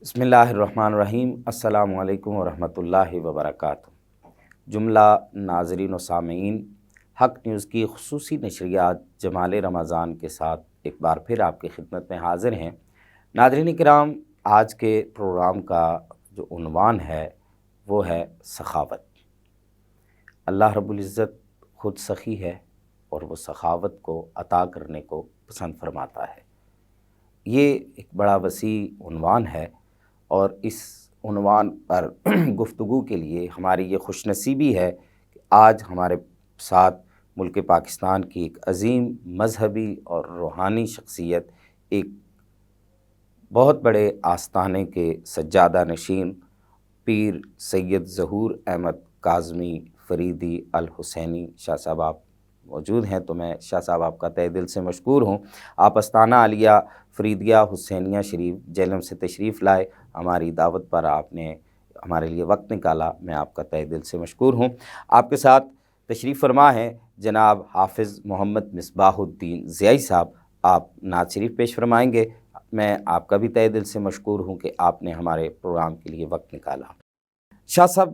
بسم اللہ الرحمن الرحیم۔ السلام علیکم ورحمۃ اللہ وبرکاتہ۔ جملہ ناظرین و سامعین، حق نیوز کی خصوصی نشریات جمال رمضان کے ساتھ ایک بار پھر آپ کی خدمت میں حاضر ہیں۔ ناظرین کرام، آج کے پروگرام کا جو عنوان ہے وہ ہے سخاوت۔ اللہ رب العزت خود سخی ہے اور وہ سخاوت کو عطا کرنے کو پسند فرماتا ہے۔ یہ ایک بڑا وسیع عنوان ہے اور اس عنوان پر گفتگو کے لیے ہماری یہ خوش نصیبی ہے کہ آج ہمارے ساتھ ملک پاکستان کی ایک عظیم مذہبی اور روحانی شخصیت، ایک بہت بڑے آستانے کے سجادہ نشین پیر سید ظہور احمد کاظمی فریدی الحسینی شاہ صاحب آپ موجود ہیں، تو میں شاہ صاحب آپ کا تہہ دل سے مشکور ہوں۔ آپ استانہ عالیہ فریدیہ حسینیہ شریف جہلم سے تشریف لائے، ہماری دعوت پر آپ نے ہمارے لیے وقت نکالا، میں آپ کا تہہ دل سے مشکور ہوں۔ آپ کے ساتھ تشریف فرما ہیں جناب حافظ محمد مصباح الدین ضیائی صاحب، آپ نعت شریف پیش فرمائیں گے۔ میں آپ کا بھی تہہ دل سے مشکور ہوں کہ آپ نے ہمارے پروگرام کے لیے وقت نکالا۔ شاہ صاحب،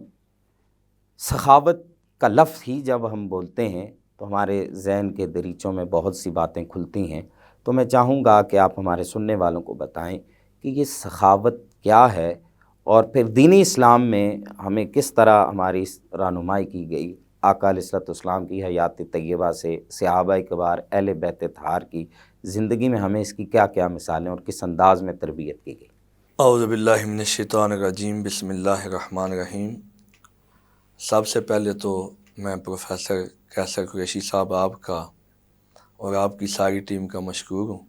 سخاوت کا لفظ ہی جب ہم بولتے ہیں تو ہمارے ذہن کے دریچوں میں بہت سی باتیں کھلتی ہیں، تو میں چاہوں گا کہ آپ ہمارے سننے والوں کو بتائیں کہ یہ سخاوت کیا ہے، اور پھر دینی اسلام میں ہمیں کس طرح ہماری رہنمائی کی گئی، آقا علیہ الصلوۃ والسلام کی حیات طیبہ سے صحابہ کبار اہل بیت اطہار کی زندگی میں ہمیں اس کی کیا کیا مثالیں اور کس انداز میں تربیت کی گئی۔ اعوذ باللہ من الشیطان الرجیم، بسم اللہ الرحمن الرحیم۔ سب سے پہلے تو میں پروفیسر قیصر قریشی صاحب آپ کا اور آپ کی ساری ٹیم کا مشکور ہوں،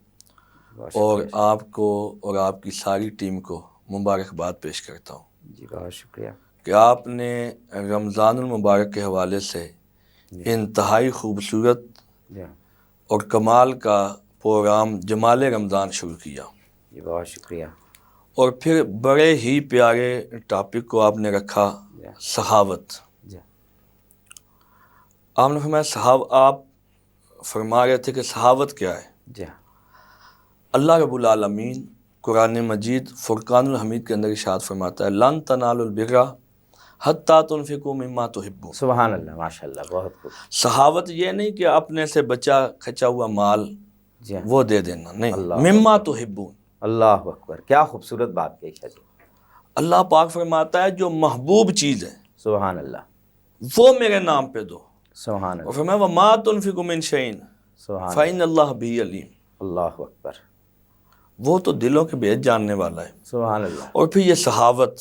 اور آپ کو اور آپ کی ساری ٹیم کو مبارکباد پیش کرتا ہوں۔ جی بہت شکریہ کہ آپ نے رمضان المبارک کے حوالے سے انتہائی خوبصورت اور کمال کا پروگرام جمال رمضان شروع کیا۔ جی بہت شکریہ۔ اور پھر بڑے ہی پیارے ٹاپک کو آپ نے رکھا، سخاوت۔ جی آپ نے فرمایا آپ فرما رہے تھے کہ سخاوت کیا ہے۔ جی اللہ رب العالمین قرآن مجید فرقان الحمید کے اندر ارشاد فرماتا ہے، لن تنالوا البر حتی تنفقوا مما تحبون۔ سبحان اللہ، ماشاء اللہ، بہت خوب۔ سخاوت یہ نہیں کہ اپنے سے بچا کھچا ہوا مال جی وہ دے دینا، نہیں، اللہ مما تحبون۔ اللہ اکبر، کیا خوبصورت بات کہی شاہ جی۔ اللہ پاک فرماتا ہے جو محبوب چیز ہے سبحان اللہ، وہ میرے نام پہ دو۔ سبحان اور اللہ، فرمایا وَمَا تُنْفِقُوا مِنْ شَيْءٍ سبحان فَإِنَّ اللَّهَ بِهِ عَلِيمٌ۔ اللہ اکبر، وہ تو دلوں کے بھید جاننے والا ہے۔ سبحان اللہ، اور پھر یہ سخاوت،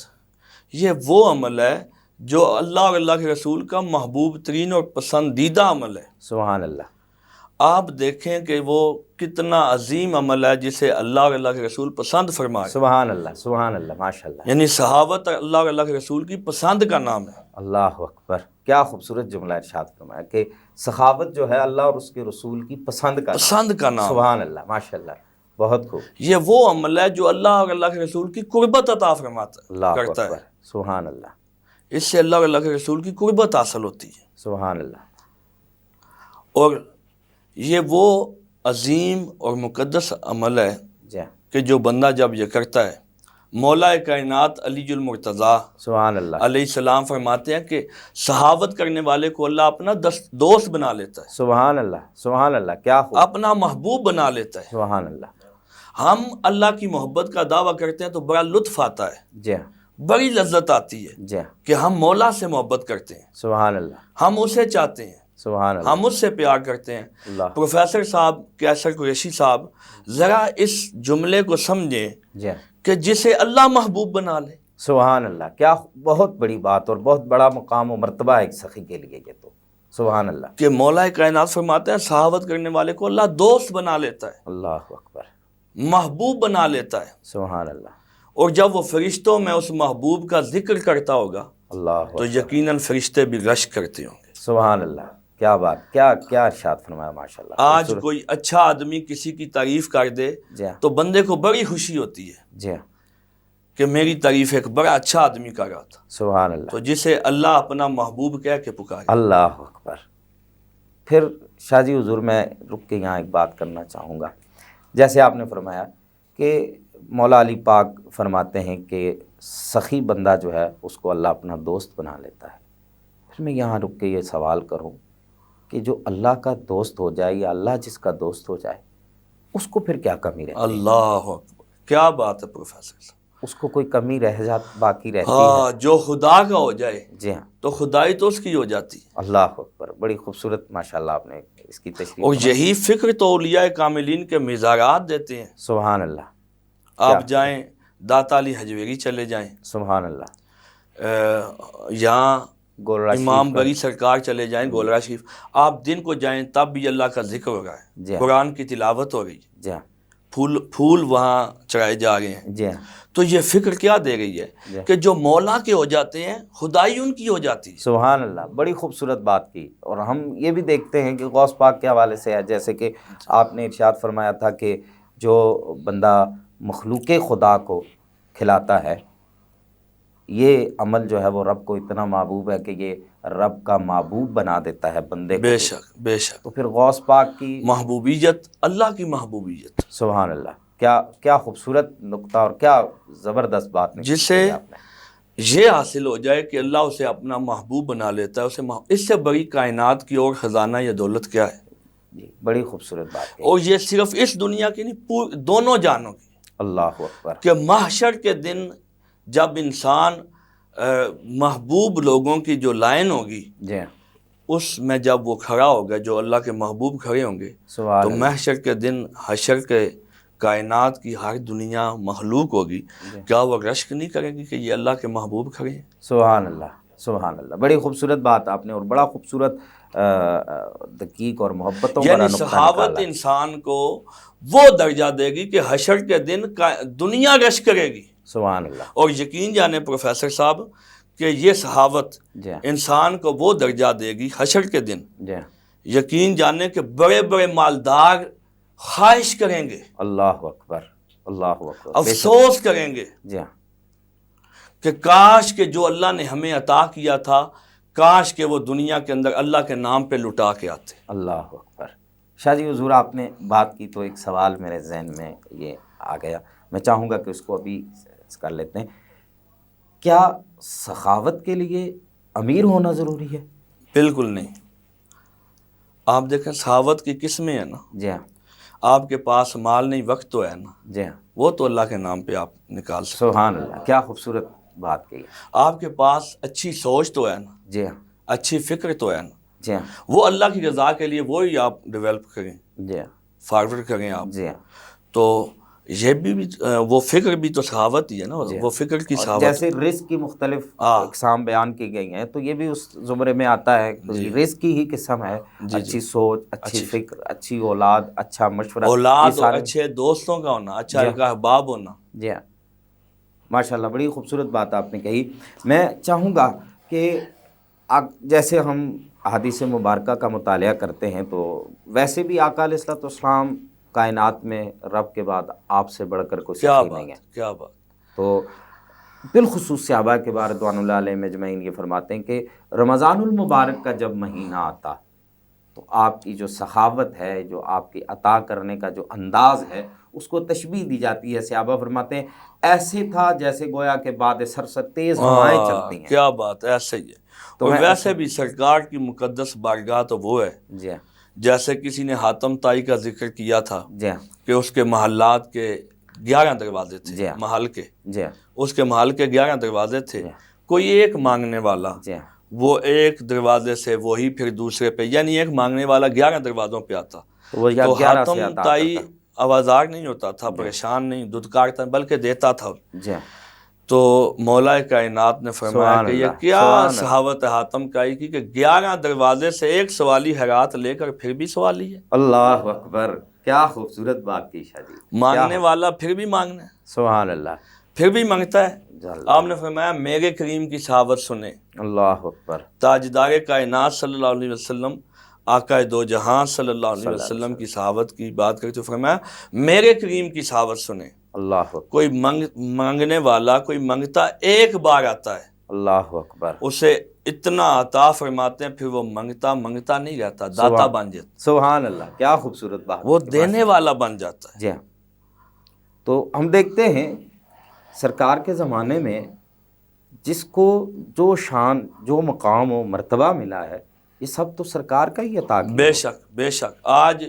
یہ وہ عمل ہے جو اللہ اور اللہ کے رسول کا محبوب ترین اور پسندیدہ عمل ہے۔ سبحان اللہ، آپ دیکھیں کہ وہ کتنا عظیم عمل ہے جسے اللہ اور اللہ کے رسول پسند فرمائے۔ سبحان اللہ، سبحان اللہ، ماشاء اللہ، یعنی سخاوت اللہ اور اللہ کے رسول کی پسند کا نام ہے۔ اللہ اکبر، کیا خوبصورت جملہ ارشاد فرمایا کہ سخاوت جو ہے اللہ اور اس کے رسول کی پسند کا نام۔ پسند کا نام۔ سبحان اللہ، ماشاء اللہ، بہت خوب۔ یہ وہ عمل ہے جو اللہ اور اللہ کے رسول کی قربت عطا فرماتا اللہ کرتا اکبر، ہے۔ سبحان اللہ، اس سے اللہ اور اللہ کے رسول کی قربت حاصل ہوتی ہے۔ سبحان اللہ، اور یہ وہ عظیم اور مقدس عمل ہے جی کہ جو بندہ جب یہ کرتا ہے، مولا کائنات علی المرتضیٰ سبحان اللہ، علیہ السلام فرماتے ہیں کہ سخاوت کرنے والے کو اللہ اپنا دوست بنا لیتا ہے، سبحان اللہ، سبحان اللہ، کیا خوب، اپنا محبوب بنا لیتا ہے۔ سبحان اللہ، ہم اللہ کی محبت کا دعویٰ کرتے ہیں تو بڑا لطف آتا ہے، جی بڑی لذت آتی ہے جی، کہ ہم مولا سے محبت کرتے ہیں، سبحان اللہ، ہم اسے چاہتے ہیں، سبحان اللہ، ہم اس سے پیار کرتے ہیں۔ اللہ، پروفیسر صاحب قیصر قریشی صاحب، ذرا اس جملے کو سمجھیں جی کہ جسے اللہ محبوب بنا لے۔ سبحان اللہ، کیا بہت بڑی بات اور بہت بڑا مقام و مرتبہ ہے ایک سخی کے لیے یہ تو، سبحان اللہ، کہ مولا کائنات فرماتے ہیں سخاوت کرنے والے کو اللہ دوست بنا لیتا ہے، اللہ اکبر، محبوب بنا لیتا ہے۔ سبحان اللہ، اور جب وہ فرشتوں میں اس محبوب کا ذکر کرتا ہوگا اللہ تو اکبر، یقیناً فرشتے بھی رشک کرتے ہوں گے۔ سبحان اللہ، کیا بات، کیا کیا ارشاد فرمایا، ماشاء اللہ، آج خوبصورت۔ کوئی اچھا آدمی کسی کی تعریف کر دے جی تو بندے کو بڑی خوشی ہوتی ہے جی، کہ میری تعریف ایک بڑا اچھا آدمی کر رہا تھا، سبحان اللہ، تو جسے اللہ اپنا محبوب کہہ کے پکارے۔ اللہ اکبر۔ پھر شاہ جی حضور، میں رک کے یہاں ایک بات کرنا چاہوں گا، جیسے آپ نے فرمایا کہ مولا علی پاک فرماتے ہیں کہ سخی بندہ جو ہے اس کو اللہ اپنا دوست بنا لیتا ہے۔ پھر میں یہاں رک کے یہ سوال کروں کہ جو اللہ کا دوست ہو جائے یا اللہ جس کا دوست ہو جائے اس کو پھر کیا کمی رہتی ہے؟ اللہ اکبر، کیا بات ہے پروفیسر صاحب، اس کو کوئی کمی باقی رہتی ہاں جو خدا کا ہو جائے ہے؟ جی ہاں، تو خدائی تو اس کی ہو جاتی ہے۔ اللہ اکبر، بڑی خوبصورت ماشاءاللہ آپ نے اس کی تشریح اور فرمائی۔ یہی فکر تو اولیاء کاملین کے مزارات دیتے ہیں۔ سبحان اللہ، آپ جائیں داتا علی حجویری چلے جائیں، سبحان اللہ، یہاں گولڑا امام شریف بری سرکار چلے جائیں گولڑا شریف، آپ دن کو جائیں تب بھی اللہ کا ذکر ہو رہا جی ہے، ہاں، قرآن کی تلاوت ہو رہی ہے، جی ہاں، پھول وہاں چڑھائے جا رہے ہیں۔ جی ہاں، تو یہ فکر کیا دے رہی جی ہے کہ جو مولا کے ہو جاتے ہیں خدائی ان کی ہو جاتی ہے۔ سبحان اللہ، بڑی خوبصورت بات کی۔ اور ہم یہ بھی دیکھتے ہیں کہ غوث پاک کے حوالے سے ہے، جیسے کہ آپ نے ارشاد فرمایا تھا کہ جو بندہ مخلوق خدا کو کھلاتا ہے، یہ عمل جو ہے وہ رب کو اتنا محبوب ہے کہ یہ رب کا محبوب بنا دیتا ہے بندے کو۔ بے شک بے شک، تو پھر غوث پاک کی محبوبیت اللہ کی محبوبیت، سبحان اللہ، کیا خوبصورت نقطہ اور کیا زبردست بات جس سے یہ حاصل ہو جائے کہ اللہ اسے اپنا محبوب بنا لیتا ہے، اس سے بڑی کائنات کی اور خزانہ یا دولت کیا ہے؟ جی، بڑی خوبصورت بات ہے۔ اور یہ صرف اس دنیا کی نہیں، دونوں جانوں کی، اللہ اکبر، کہ محشر کے دن جب انسان محبوب لوگوں کی جو لائن ہوگی جی اس میں جب وہ کھڑا ہوگا، جو اللہ کے محبوب کھڑے ہوں گے، سبحان تو اللہ، محشر کے دن حشر کے کائنات کی ہر دنیا مخلوق ہوگی، کیا وہ رشک نہیں کرے گی کہ یہ اللہ کے محبوب کھڑے ہیں؟ سبحان اللہ، سبحان اللہ، بڑی خوبصورت بات آپ نے، اور بڑا خوبصورت دقیق اور محبتوں یعنی بڑا نقطہ صحابت نکالا۔ انسان کو وہ درجہ دے گی کہ حشر کے دن دنیا رشک کرے گی۔ سبحان اللہ، اور یقین جانے پروفیسر صاحب کہ یہ صحابت جی انسان کو وہ درجہ دے گی حشر کے دن، جی، یقین جانے کہ بڑے بڑے مالدار خواہش کریں گے، اللہ اکبر، اللہ اکبر، افسوس کریں گے جی ہاں، کہ کاش کہ جو اللہ نے ہمیں عطا کیا تھا، کاش کہ وہ دنیا کے اندر اللہ کے نام پہ لٹا کے آتے۔ اللہ اکبر۔ شاہ جی حضور آپ نے بات کی تو ایک سوال میرے ذہن میں یہ آ گیا، میں چاہوں گا کہ اس کو ابھی کر لیتے ہیں۔ کیا سخاوت کے لیے امیر ہونا ضروری ہے؟ بالکل نہیں۔ آپ دیکھیں سخاوت کی قسمیں ہیں نا، جی ہاں، آپ کے پاس مال نہیں وقت تو ہے نا، جی ہاں، وہ تو اللہ کے نام پہ آپ نکال سکتے۔ سبحان اللہ، کیا خوبصورت بات کہی ہے۔ آپ کے پاس اچھی سوچ تو ہے نا، جی ہاں، اچھی فکر تو ہے نا، جی ہاں، وہ اللہ کی رضا کے لیے وہی آپ ڈیولپ کریں، جی ہاں، فارورڈ کریں آپ، جی ہاں، تو یہ بھی وہ فکر بھی تو سخاوت ہی ہے نا، وہ فکر کی اور سخاوت۔ جیسے رزق کی مختلف اقسام بیان کی گئی ہیں تو یہ بھی اس زمرے میں آتا ہے کہ رزق کی ہی قسم ہے، اچھی سوچ، اچھی فکر، اچھی اولاد، اچھا مشورہ، اولاد اور اچھے دوستوں کا ہونا، اچھا احباب ہونا۔ جی ہاں، ماشاء اللہ، بڑی خوبصورت بات آپ نے کہی۔ میں چاہوں گا کہ جیسے ہم احادیث مبارکہ کا مطالعہ کرتے ہیں تو ویسے بھی آقا علیہ الصلوۃ والسلام کائنات میں رب کے بعد آپ سے بڑھ کر کوئی سخی نہیں ہے۔ کیا بات، تو بالخصوص صحابہ کے بارے رضوان اللہ علیہم اجمعین یہ فرماتے ہیں کہ رمضان المبارک کا جب مہینہ آتا تو آپ کی جو سخاوت ہے، جو آپ کی عطا کرنے کا جو انداز ہے، اس کو تشبیہ دی جاتی ہے۔ صحابہ فرماتے ہیں ایسے تھا جیسے گویا کہ باد سرسر تیز ہوائیں چلتی ہیں۔ کیا بات، ایسے ہی ہے۔ اور ویسے بھی سرکار کی مقدس بارگاہ تو وہ ہے، جی ہاں، جیسے کسی نے حاتم طائی کا ذکر کیا تھا جی ہاں، کہ اس کے محلات کے 11 دروازے جی تھے، ہاں، محل کے، جی ہاں، اس کے محل کے 11 دروازے تھے، کوئی ایک مانگنے والا، جی ہاں، وہ ایک دروازے سے وہی پھر دوسرے پہ، یعنی ایک مانگنے والا 11 دروازوں پہ آتا، تو حاتم طائی آوازار نہیں ہوتا تھا، پریشان نہیں دھدکارتا بلکہ دیتا تھا۔ جی ہاں، تو مولا کائنات نے فرمایا کہ یہ کیا سخاوت حاتم طائی کی کہ 11 دروازے سے ایک سوالی ہرات لے کر پھر بھی سوالی ہے۔ اللہ اکبر، کیا خوبصورت بات کی شاہ جی۔ مانگنے والا پھر بھی مانگنا ہے، سبحان اللہ، پھر بھی مانگتا ہے۔ آپ نے فرمایا میرے کریم کی سخاوت سنیں، اللہ اکبر، تاجدار کائنات صلی اللہ علیہ وسلم، آقا دو جہاں صلی اللہ علیہ وسلم کی سخاوت کی بات کرتے فرمایا میرے کریم کی سخاوت سنیں۔ اللہ اکبر، کوئی مانگنے والا، کوئی مانگتا ایک بار آتا ہے، اللہ اکبر، اسے اتنا عطا فرماتے ہیں، پھر وہ منگتا نہیں رہتا، داتا بن جاتا، سبحان اللہ، کیا خوبصورت بات، وہ دینے والا بن جاتا ہے۔ جی ہاں، تو ہم دیکھتے ہیں سرکار کے زمانے میں جس کو جو شان جو مقام و مرتبہ ملا ہے یہ سب تو سرکار کا ہی عطا کیا. بے شک بے شک. آج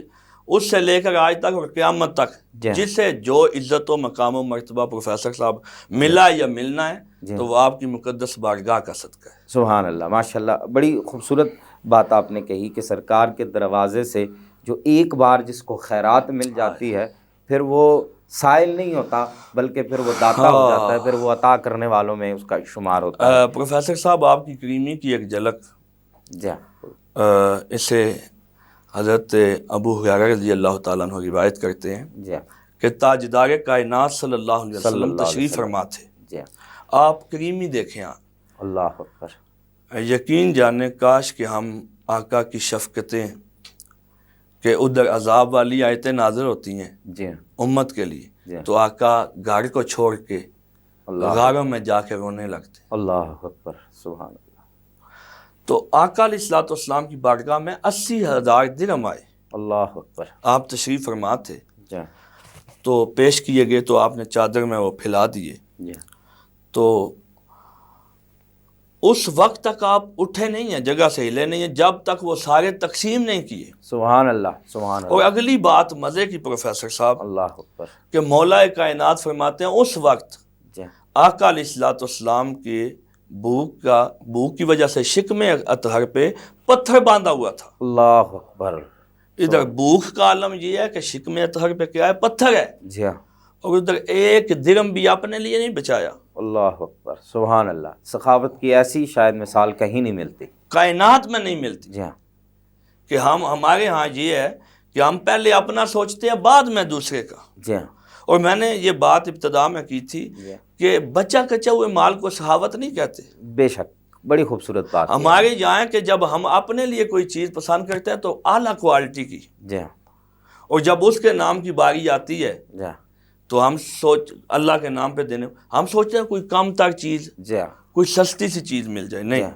اس سے لے کر آج تک اور قیامت تک جسے جو عزت و مقام و مرتبہ پروفیسر صاحب ملا یا ملنا ہے تو وہ آپ کی مقدس بارگاہ کا صدقہ ہے. سبحان اللہ، ماشاء اللہ. بڑی خوبصورت بات آپ نے کہی کہ سرکار کے دروازے سے جو ایک بار جس کو خیرات مل جاتی ہے پھر وہ سائل نہیں ہوتا بلکہ پھر وہ داتا ہو جاتا ہے، پھر وہ عطا کرنے والوں میں اس کا شمار ہوتا ہے. پروفیسر صاحب آپ کی کریمی کی ایک جھلک جی اسے حضرت ابو ہریرہ رضی اللہ تعالیٰ عنہ روایت کرتے ہیں جی کہ تاجدار کائنات صلی اللہ علیہ وسلم تشریف فرما تھے. جی آپ کریمی دیکھیں آپ، اللہ اکبر. یقین جانے کاش کہ ہم آقا کی شفقتیں کہ ادھر عذاب والی آیتیں نازل ہوتی ہیں جی امت کے لیے جی تو آقا گھر کو چھوڑ کے اللہ غاروں میں جا کے رونے لگتے. اللہ اکبر. سبحان اللہ. تو آقا علیہ الصلوۃ والسلام کی بارگاہ میں 80,000 درہم آئے. اللہ اکبر. آپ تشریف فرما تھے جی تو پیش کیے گئے تو آپ نے چادر میں وہ پھیلا دیے. جی تو اس وقت تک آپ اٹھے نہیں ہیں، جگہ سے ہلے نہیں ہیں جب تک وہ سارے تقسیم نہیں کیے. سبحان اللہ. سبحان اور اللہ. اگلی بات مزے کی پروفیسر صاحب اللہ اکبر. کہ مولا کائنات فرماتے ہیں اس وقت جی آقا علیہ الصلوۃ والسلام کے بھوک کی وجہ سے شکم اطہر پہ پتھر باندھا ہوا تھا. اللہ اکبر. ادھر بھوک کا عالم یہ ہے کہ شکم اطہر پہ کیا ہے؟ پتھر ہے. جی اور ادھر ایک درہم بھی اپنے لیے نہیں بچایا. اللہ اکبر. سبحان اللہ. سخاوت کی ایسی شاید مثال کہیں نہیں ملتی، کائنات میں نہیں ملتی. جی ہاں. کہ ہمارے ہاں یہ ہے کہ ہم پہلے اپنا سوچتے ہیں بعد میں دوسرے کا. جی ہاں. اور میں نے یہ بات ابتدا میں کی تھی کہ بچہ کچا ہوئے مال کو سخاوت نہیں کہتے. بے شک بڑی خوبصورت بات ہے. ہمارے یہاں ہے کہ جب ہم اپنے لیے کوئی چیز پسند کرتے ہیں تو اعلیٰ کوالٹی کی، جی ہاں. اور جب اس کے نام کی باری آتی ہے جی ہاں. تو ہم اللہ کے نام پہ دینے ہم سوچتے ہیں کوئی کم تر چیز، جی ہاں. کوئی سستی سی چیز مل جائے. نہیں،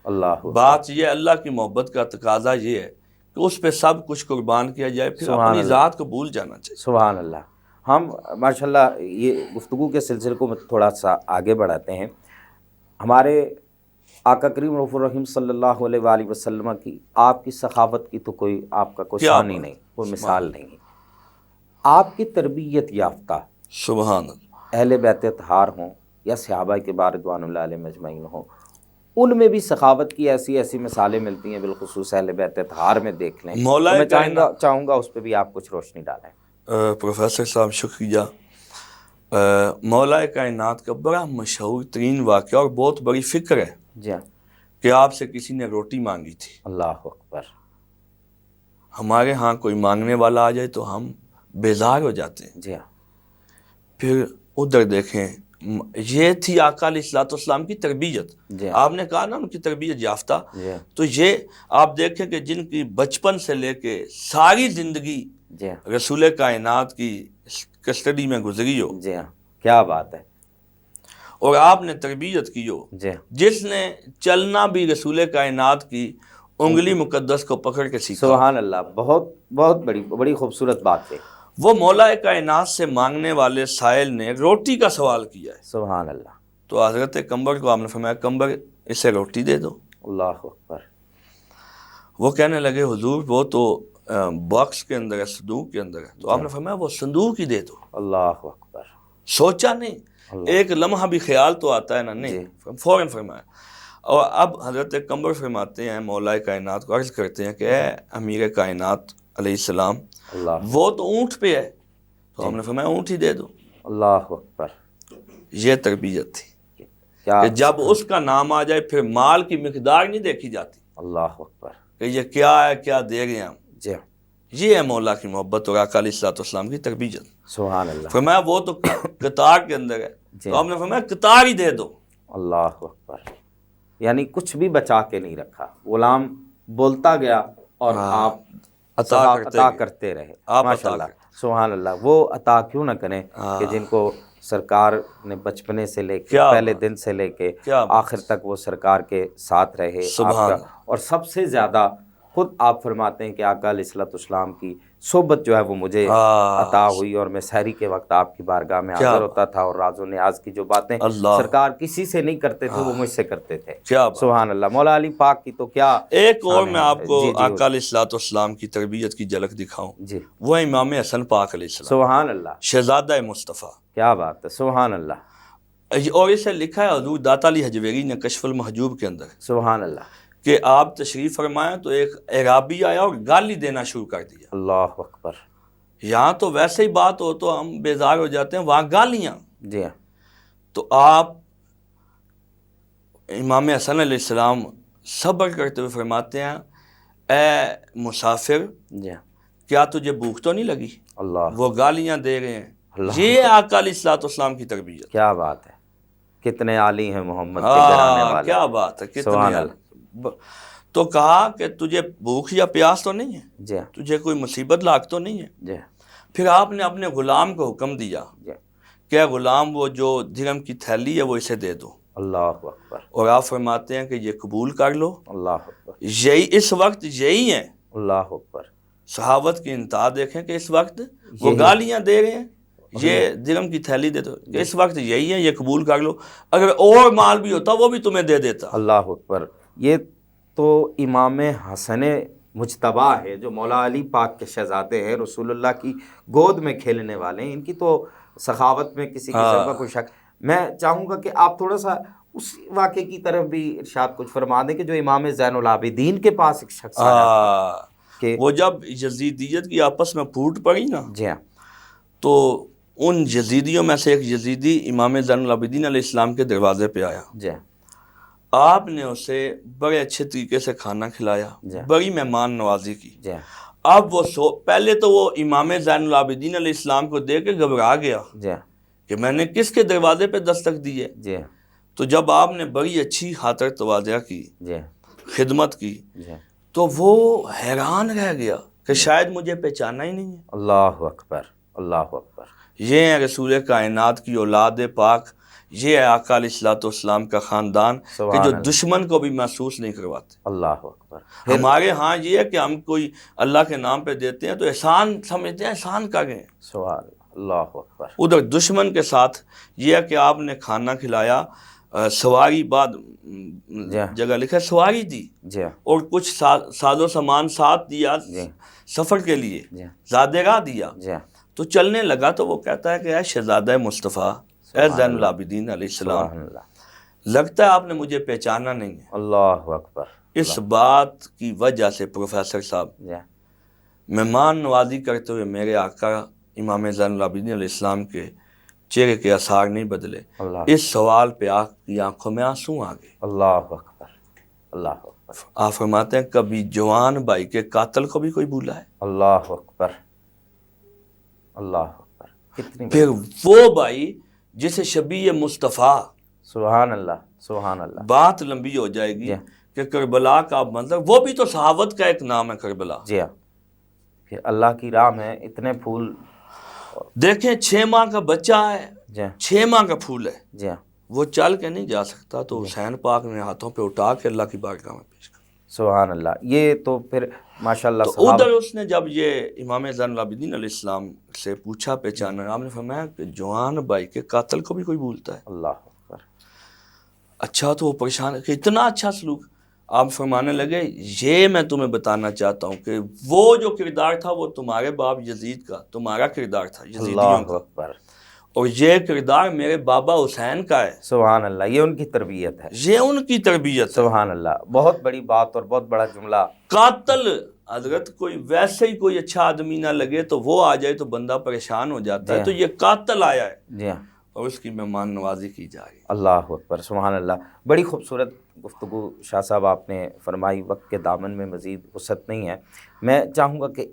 اللہ بات یہ اللہ کی محبت کا تقاضا یہ ہے کہ اس پہ سب کچھ قربان کیا جائے، پھر سبحان اپنی اللہ. ذات کو بھول جانا چاہیے. سبحان اللہ. ہم ماشاءاللہ یہ گفتگو کے سلسلے کو تھوڑا سا آگے بڑھاتے ہیں. ہمارے آقا کریم رؤوف الرحیم صلی اللہ علیہ وآلہ وسلم کی آپ کی سخاوت کی تو کوئی آپ کا کوئی شان ہی نہیں، کوئی مثال نہیں. آپ کی تربیت یافتہ سبحان اللہ اہل بیت اطہار ہوں یا صحابہ کبار رضوان اللہ علیہم اجمعین ہوں، ان میں بھی سخاوت کی ایسی مثالیں ملتی ہیں. بالخصوص اہل بیت اطہار میں دیکھ لیں تو میں چاہوں گا اس پہ بھی آپ کچھ روشنی ڈالیں. پروفیسر صاحب شکریہ. مولا کائنات کا بڑا مشہور ترین واقعہ اور بہت بڑی فکر ہے جی ہاں. کہ آپ سے کسی نے روٹی مانگی تھی. اللہ اکبر. ہمارے ہاں کوئی مانگنے والا آ جائے تو ہم بیزار ہو جاتے ہیں. جی ہاں. پھر ادھر دیکھیں، یہ تھی آقا علیہ الصلوۃ والسلام کی تربیت. جی آپ نے کہا نا ان کی تربیت یافتہ، جی تو یہ آپ دیکھیں کہ جن کی بچپن سے لے کے ساری زندگی جی رسول کائنات کی کسٹڈی میں گزری ہو. جی ہاں. کیا بات ہے. اور آپ نے تربیت کی ہو. جی جس نے چلنا بھی رسول کائنات کی انگلی مقدس کو پکڑ کے سیکھا. سبحان اللہ. بہت بہت بڑی خوبصورت بات ہے. وہ مولا کائنات سے مانگنے والے سائل نے روٹی کا سوال کیا ہے. سبحان اللہ. تو حضرت کمبر کو آپ نے فرمایا کمبر اسے روٹی دے دو. اللہ اکبر. وہ کہنے لگے حضور وہ تو باکس کے اندر ہے، صندوق کے اندر ہے. تو آپ نے فرمایا وہ صندوق ہی دے دو. اللہ اکبر. سوچا نہیں، ایک لمحہ بھی خیال تو آتا ہے نا، نہیں، فوراً فرمایا. اور اب حضرت کمبر فرماتے ہیں مولا کائنات کو عرض کرتے ہیں کہ اے امیر کائنات علیہ السلام، وہ تو اونٹ پہ ہے. تو ہم نے فرمایا اونٹ ہی دے دو. اللہ اکبر. یہ تربیت تھی کہ جب اس کا نام آ جائے پھر مال کی مقدار نہیں دیکھی جاتی. اللہ اکبر. کہ یہ کیا ہے، کیا دے رہے ہیں ہم. جی یہ ہے مولا کی محبت اور آقا علیہ الصلوۃ والسلام کی تربیت. سبحان اللہ. فرمایا وہ تو قطار کے اندر ہے. تو ہم نے فرمایا قطار ہی دے دو. اللہ اکبر. یعنی کچھ بھی بچا کے نہیں رکھا. غلام بولتا گیا اور آپ عطا کرتے رہے. ماشاء اللہ. سبحان اللہ. وہ عطا کیوں نہ کریں کہ جن کو سرکار نے بچپنے سے لے کے پہلے دن سے لے کے آخر تک وہ سرکار کے ساتھ رہے. اور سب سے زیادہ خود آپ فرماتے ہیں کہ آقا علیہ الصلوۃ والسلام کی صحبت جو ہے وہ مجھے عطا ہوئی، اور میں سحری کے وقت آپ کی بارگاہ میں حاضر ہوتا تھا، اور راز و نیاز کی جو باتیں سرکار کسی سے نہیں کرتے تھے وہ مجھ سے کرتے تھے۔ سبحان اللہ۔ مولا علی پاک کی تو کیا ایک اور میں آپ کو آقا علیہ الصلوۃ والسلام کی تربیت کی جھلک دکھاؤں، جی، وہ امام حسن پاک علیہ السلام، سبحان اللہ، شہزادہ مصطفیٰ، کیا بات ہے، سبحان اللہ، اور اسے لکھا ہے حضور داتا علی حجویری نے کشف المحجوب کے اندر سبحان اللہ، کہ آپ تشریف فرمائیں تو ایک اعرابی آیا اور گالی دینا شروع کر دیا۔ اللہ اکبر۔ یہاں تو ویسے ہی بات ہو تو ہم بیزار ہو جاتے ہیں، وہاں گالیاں۔ جی ہاں، تو آپ امام حسن علیہ السلام صبر کرتے ہوئے فرماتے ہیں، اے مسافر، جی ہاں، کیا تجھے بھوک تو نہیں لگی؟ اللہ، وہ گالیاں دے رہے ہیں۔ اللہ، یہ آقا علیہ الصلوۃ والسلام کی تربیت۔ کیا بات ہے، کتنے عالی ہیں محمد کے گھرانے والے، کیا بات ہے، کتنے سبحان عالی۔ تو کہا کہ تجھے بھوک یا پیاس تو نہیں ہے، جی ہاں، تجھے کوئی مصیبت لاحق تو نہیں ہے؟ جی ہاں، پھر آپ نے اپنے غلام کو حکم دیا جی، کہ غلام وہ جو درہم کی تھیلی ہے وہ اسے دے دو، اللہ اکبر، اور آپ فرماتے ہیں کہ یہ قبول کر لو۔ اللہ اکبر، یہی اس وقت یہی ہے، اللہ اکبر، صحابت کی انتہا دیکھیں کہ اس وقت وہ گالیاں دے رہے ہیں، یہ درہم کی تھیلی دے دو، کہ اس وقت یہی ہے، یہ قبول کر لو، اگر اور مال بھی ہوتا وہ بھی تمہیں دے دیتا۔ اللہ اکبر۔ یہ تو امام حسن مجتبیٰ ہے جو مولا علی پاک کے شہزادے ہیں، رسول اللہ کی گود میں کھیلنے والے ہیں، ان کی تو سخاوت میں کسی قسم کا کوئی شک۔ میں چاہوں گا کہ آپ تھوڑا سا اس واقعے کی طرف بھی ارشاد کچھ فرما دیں کہ جو امام زین العابدین کے پاس ایک شخص آیا تھا کہ وہ جب یزیدیت کی آپس میں پھوٹ پڑی نا، جی ہاں، تو ان یزیدیوں میں سے ایک یزیدی امام زین العابدین علیہ السلام کے دروازے پہ آیا، جی ہاں، آپ نے اسے بڑے اچھے طریقے سے کھانا کھلایا، بڑی مہمان نوازی کی۔ جی ہاں، اب وہ پہلے تو وہ امام زین العابدین علیہ السلام کو دیکھ کے گھبرا گیا جی ہاں، کہ میں نے کس کے دروازے پہ دستک دی ہے۔ جی ہاں، تو جب آپ نے بڑی اچھی خاطر تواضع کی، جی ہاں، خدمت کی، جی ہاں، تو وہ حیران رہ گیا کہ شاید مجھے پہچانا ہی نہیں ہے۔ اللہ اکبر، اللہ اکبر، یہ ہے رسول کائنات کی اولاد پاک، یہ ہے آقا علیہ الصلوۃ والسلام کا خاندان کہ جو دشمن کو بھی محسوس نہیں کرواتے۔ اللہ اکبر۔ ہمارے ہاں یہ ہے کہ ہم کوئی اللہ کے نام پہ دیتے ہیں تو احسان سمجھتے ہیں، احسان کر گئے۔ سبحان اللہ اکبر۔ ادھر دشمن کے ساتھ یہ ہے کہ آپ نے کھانا کھلایا، سواری بعد جگہ لکھا سواری دی، جی ہاں، اور کچھ ساز و سامان ساتھ دیا سفر کے لیے، زادِ راہ دیا، جی ہاں، تو چلنے لگا تو وہ کہتا ہے کہ اے شہزادہ مصطفیٰ، اے زین العابدین علیہ السلام، سبحان اللہ، لگتا ہے آپ نے مجھے پہچانا نہیں ہے۔ اللہ اکبر۔ اس بات کی وجہ سے پروفیسر صاحب جی ہاں، مہمان نوازی کرتے ہوئے میرے آقا امام زین العابدین علیہ السلام کے چہرے کے آثار نہیں بدلے۔ اللہ، اس سوال پہ آپ کی آنکھوں میں آنسو آ گئے۔ اللہ اکبر، اللہ اکبر، آپ فرماتے ہیں کبھی جوان بھائی کے قاتل کو بھی کوئی بھولا ہے؟ اللہ اکبر، اللہ اکبر، کتنی پھر وہ بھائی جسے شبیہ مصطفیٰ، سبحان اللہ، سبحان اللہ، بات لمبی ہو جائے گی کہ کربلا کا منظر، وہ بھی تو صحابت کا ایک نام ہے کربلا۔ جی ہاں، کہ اللہ کی راہ میں اتنے پھول، دیکھیں 6 ماہ کا بچہ ہے، جی ہاں، 6 ماہ کا پھول ہے، جی ہاں، وہ چل کے نہیں جا سکتا، تو حسین پاک نے ہاتھوں پہ اٹھا کے اللہ کی بارگاہ میں پیش کر۔ سبحان اللہ۔ یہ تو پھر ماشاء تو اللہ ادھر اس نے جب یہ امام زین العابدین علیہ السلام سے پوچھا پہچانا، آپ نے فرمایا کہ جوان بھائی کے قاتل کو بھی کوئی بھولتا ہے؟ اللہ اکبر، اچھا، تو وہ پریشان ہے کہ اتنا اچھا سلوک۔ آپ فرمانے لگے یہ میں تمہیں بتانا چاہتا ہوں کہ وہ جو کردار تھا وہ تمہارے باپ یزید کا، تمہارا کردار تھا یزیدیوں اللہ کا، اکبر، اور یہ کردار میرے بابا حسین کا ہے، سبحان اللہ، یہ ان کی تربیت ہے، یہ ان کی تربیت ہے۔ سبحان اللہ، بہت بڑی بات اور بہت بڑا جملہ۔ قاتل حضرت کوئی ویسے ہی کوئی اچھا آدمی نہ لگے تو وہ آ جائے تو بندہ پریشان ہو جاتا ہے، تو یہ قاتل آیا ہے جی ہاں، اور اس کی مہمان نوازی کی جا رہی ہے۔ اللہ اکبر، سبحان اللہ۔ بڑی خوبصورت گفتگو شاہ صاحب آپ نے فرمائی، وقت کے دامن میں مزید وسعت نہیں ہے، میں چاہوں گا کہ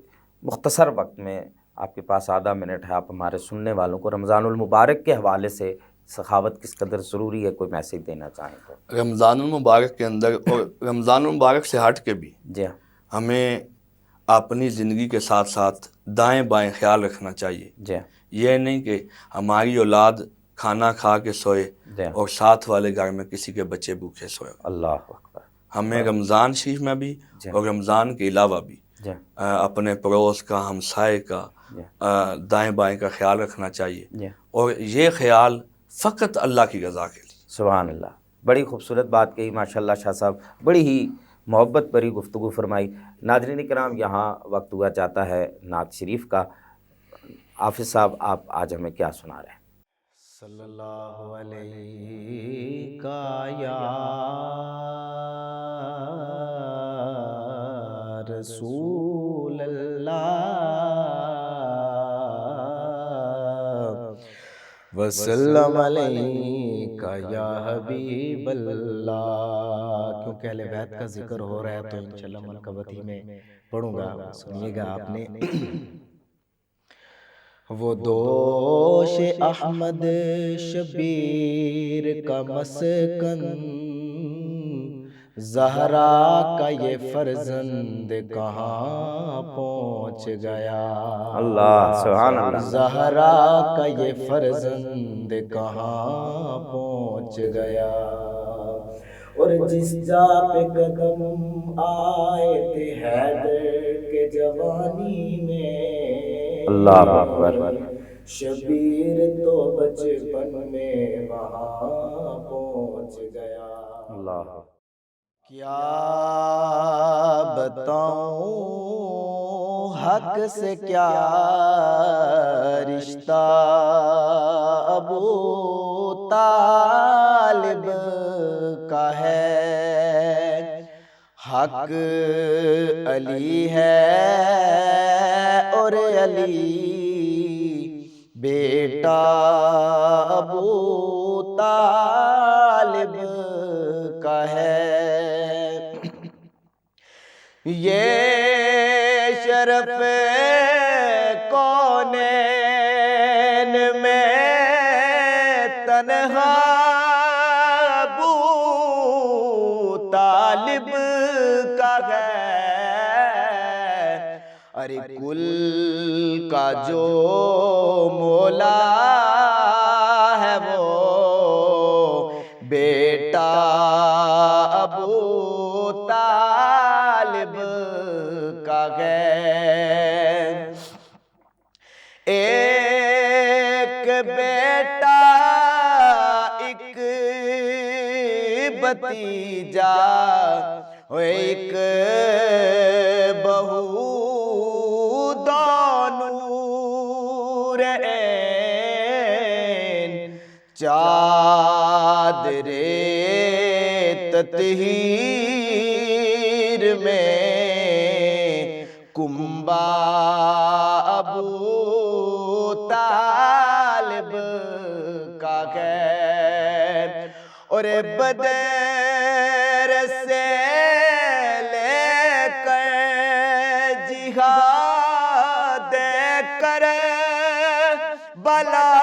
مختصر وقت میں آپ کے پاس آدھا منٹ ہے، آپ ہمارے سننے والوں کو رمضان المبارک کے حوالے سے سخاوت کس قدر ضروری ہے کوئی میسیج دینا چاہیں تو۔ رمضان المبارک کے اندر اور رمضان المبارک سے ہٹ کے بھی جی ہاں، ہمیں اپنی زندگی کے ساتھ ساتھ دائیں بائیں خیال رکھنا چاہیے۔ جی ہاں، یہ نہیں کہ ہماری اولاد کھانا کھا کے سوئے جی ہاں، اور ساتھ والے گھر میں کسی کے بچے بھوکے سوئے۔ اللہ اکبر، ہمیں رمضان شریف میں بھی اور رمضان کے علاوہ بھی اپنے پڑوس کا، ہمسائے کا، دائیں بائیں کا خیال رکھنا چاہیے، اور یہ خیال فقط اللہ کی رضا کے لیے۔ سبحان اللہ، بڑی خوبصورت بات کہی ماشاءاللہ شاہ صاحب، بڑی ہی محبت بھری گفتگو فرمائی۔ ناظرین کرام، یہاں وقت ہوا چاہتا ہے نعت شریف کا۔ حافظ صاحب، آپ آج ہمیں کیا سنا رہے ہیں؟ صلی اللہ علیہ یا رسول اللہ، وسلم علیک یا حبیب اللہ۔ کیونکہ اہل بیت کا ذکر ہو رہا ہے تو انشاءاللہ منقبتی میں پڑھوں گا، سنیے گا آپ نے۔ وہ دوش احمد شبیر کا مسکن، زہرا کا یہ فرزند کہاں پہنچ گیا؟ اللہ، سبحان اللہ۔ زہرا کا یہ فرزند کہاں پہنچ گیا؟ اور جس جا پہ قدم آئے تھے حیدر کے جوانی میں، اللہ اکبر، شبیر تو بچپن میں وہاں پہنچ گیا۔ اللہ، کیا بتاؤں حق سے کیا رشتہ ابو طالب کا ہے، حق علی ہے اور علی بیٹا ابو طالب کا ہے۔ یہ شرف کونین میں تنہا ابو طالب کا ہے، ارے کل کا جو مولا ہے وہ بیٹا ابو طالب کا ہے۔ ایک بیٹا ایک بھتیجا، ایک بہو دونور عین، چادر تطہیر میں کنبہ ابو طالب کا ہے۔ اور بدر سے لے کر جہاد کر بلا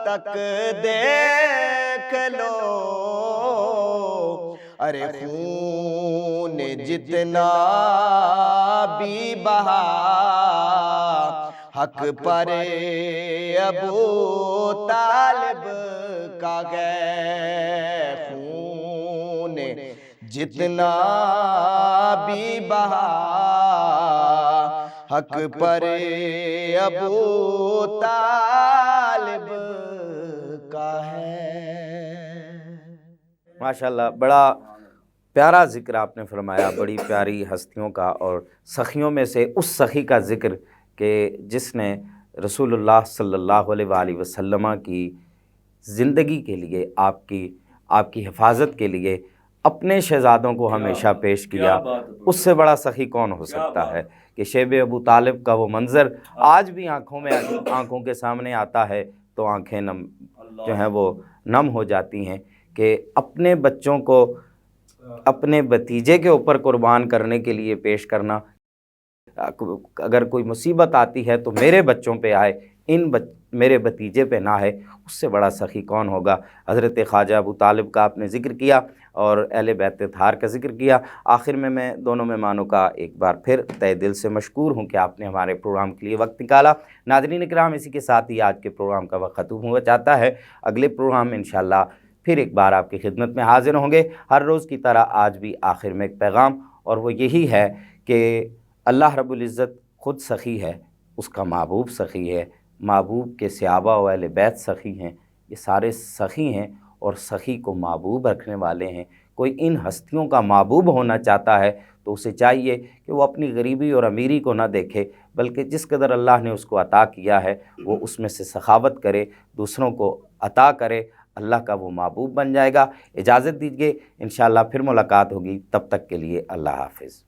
تک دیکھ لو، ارے خون جتنا بھی بہا حق پر ابو طالب کا ہے۔ خون جتنا بھی بہا حق پر ابو طالب کا ہے۔ ماشاءاللہ، بڑا پیارا ذکر آپ نے فرمایا، بڑی پیاری ہستیوں کا، اور سخیوں میں سے اس سخی کا ذکر کہ جس نے رسول اللہ صلی اللہ علیہ وآلہ وسلم کی زندگی کے لیے، آپ کی حفاظت کے لیے اپنے شہزادوں کو ہمیشہ پیش کیا۔ اس سے بڑا سخی کون ہو سکتا ہے کہ شیب ابو طالب کا وہ منظر آج بھی آنکھوں کے سامنے آتا ہے تو آنکھیں جو ہیں وہ نم ہو جاتی ہیں کہ اپنے بچوں کو اپنے بھتیجے کے اوپر قربان کرنے کے لیے پیش کرنا۔ اگر کوئی مصیبت آتی ہے تو میرے بچوں پہ آئے، میرے بھتیجے پہ نہ آئے، اس سے بڑا سخی کون ہوگا؟ حضرت خواجہ ابو طالب کا آپ نے ذکر کیا اور اہل بیت اطہار کا ذکر کیا۔ آخر میں دونوں مہمانوں کا ایک بار پھر تہ دل سے مشکور ہوں کہ آپ نے ہمارے پروگرام کے لیے وقت نکالا۔ ناظرین کرام، اسی کے ساتھ ہی آج کے پروگرام کا وقت ختم ہوا چاہتا ہے۔ اگلے پروگرام میں انشاءاللہ پھر ایک بار آپ کی خدمت میں حاضر ہوں گے۔ ہر روز کی طرح آج بھی آخر میں ایک پیغام، اور وہ یہی ہے کہ اللہ رب العزت خود سخی ہے، اس کا محبوب سخی ہے، محبوب کے صحابہ و اہل بیت سخی ہیں، یہ سارے سخی ہیں اور سخی کو محبوب رکھنے والے ہیں۔ کوئی ان ہستیوں کا محبوب ہونا چاہتا ہے تو اسے چاہیے کہ وہ اپنی غریبی اور امیری کو نہ دیکھے، بلکہ جس قدر اللہ نے اس کو عطا کیا ہے وہ اس میں سے سخاوت کرے، دوسروں کو عطا کرے، اللہ کا وہ محبوب بن جائے گا۔ اجازت دیجیے، انشاءاللہ پھر ملاقات ہوگی، تب تک کے لیے اللہ حافظ۔